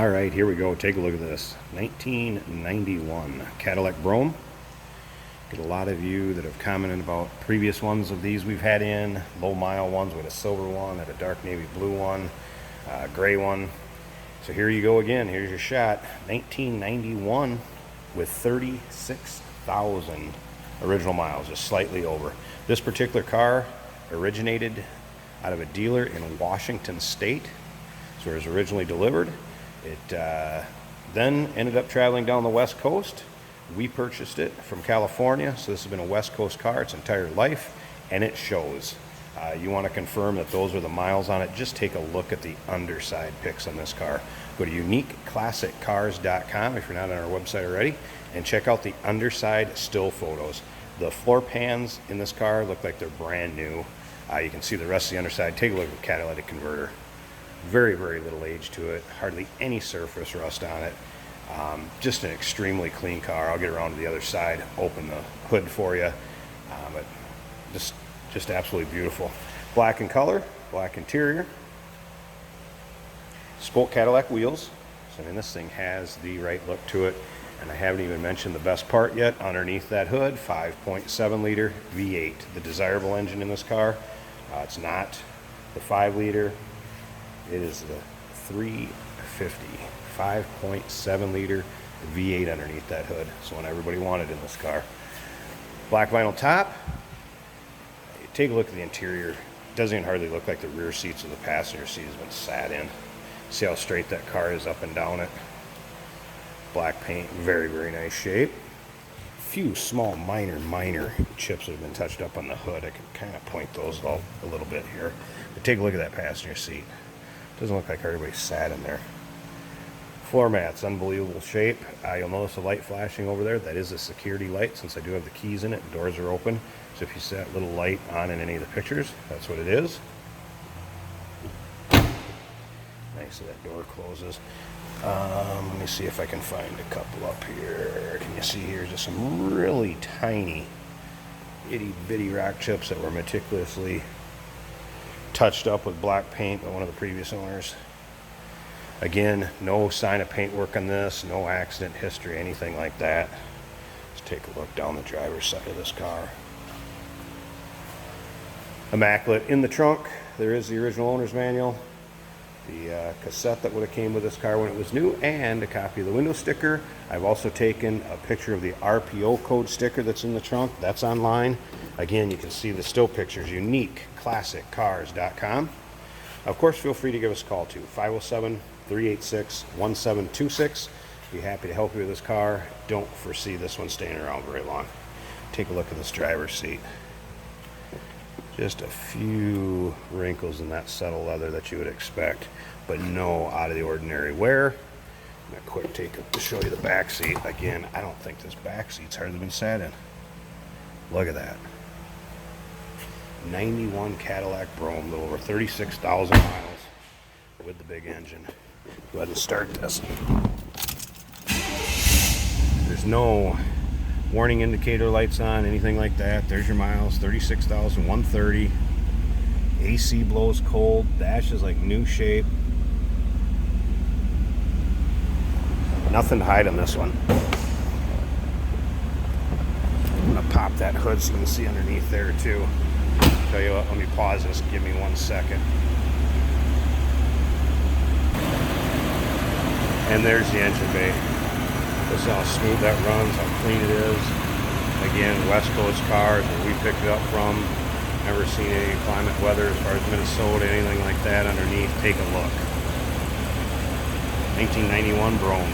All right, here we go. Take a look at this. 1991 Cadillac Brougham. Get a lot of you that have commented about previous ones of these we've had in. Low mile ones with a silver one, and a dark navy blue one, gray one. So here you go again. Here's your shot. 1991 with 36,000 original miles, just slightly over. This particular car originated out of a dealer in Washington State. So it was originally delivered. It then ended up traveling down the West Coast. We purchased it from California, so this has been a West Coast car its entire life, and it shows. You want to confirm that those are the miles on it, just take a look at the underside pics on this car. Go to uniqueclassiccars.com if you're not on our website already, and check out the underside still photos. The floor pans in this car look like they're brand new. You can see the rest of the underside. Take a look at the catalytic converter. Very, very little age to it, hardly any surface rust on it. Just an extremely clean car. I'll get around to the other side, open the hood for you. But just absolutely beautiful. Black in color, black interior. Spoke Cadillac wheels. So I mean, this thing has the right look to it. And I haven't even mentioned the best part yet. Underneath that hood, 5.7 liter V8. The desirable engine in this car. It's not the 5 liter. It is the 350, 5.7 liter V8 underneath that hood. It's one everybody wanted in this car. Black vinyl top. Take a look at the interior. It doesn't even hardly look like the rear seats of the passenger seat has been sat in. See how straight that car is up and down it. Black paint, very, very nice shape. Few small minor chips that have been touched up on the hood. I can kind of point those out a little bit here. But take a look at that passenger seat. Doesn't look like everybody sat in there. Floor mats, unbelievable shape. You'll notice a light flashing over there. That is a security light, since I do have the keys in it. The doors are open. So if you see that little light on in any of the pictures, that's what it is. Nice that door closes. Let me see if I can find a couple up here. Can you see here just some really tiny itty bitty rock chips that were meticulously touched up with black paint by one of the previous owners. Again, no sign of paint work on this, no accident history, anything like that. Let's take a look down the driver's side of this car. Immaculate. In the trunk, there is the original owner's manual, the cassette that would have came with this car when it was new, and a copy of the window sticker. I've also taken a picture of the RPO code sticker that's in the trunk. That's online. Again, you can see the still pictures, uniqueclassiccars.com. Of course, feel free to give us a call to 507-386-1726. Be happy to help you with this car. Don't foresee this one staying around very long. Take a look at this driver's seat. Just a few wrinkles in that subtle leather that you would expect, but no out of the ordinary wear. A quick take to show you the back seat. Again, I don't think this back seat's hardly been sat in. Look at that. 91 Cadillac Brougham, a little over 36,000 miles with the big engine. Go ahead and start this. There's no warning indicator lights on, anything like that. There's your miles, 36,130. AC blows cold. Dash is like new shape. Nothing to hide on this one. I'm gonna pop that hood so you can see underneath there too. Tell you what, let me pause this, give me 1 second. And there's the engine bay. This is how smooth that runs, how clean it is. Again, West Coast cars where we picked it up from. Never seen any climate weather as far as Minnesota, anything like that underneath. Take a look. 1991 Brougham.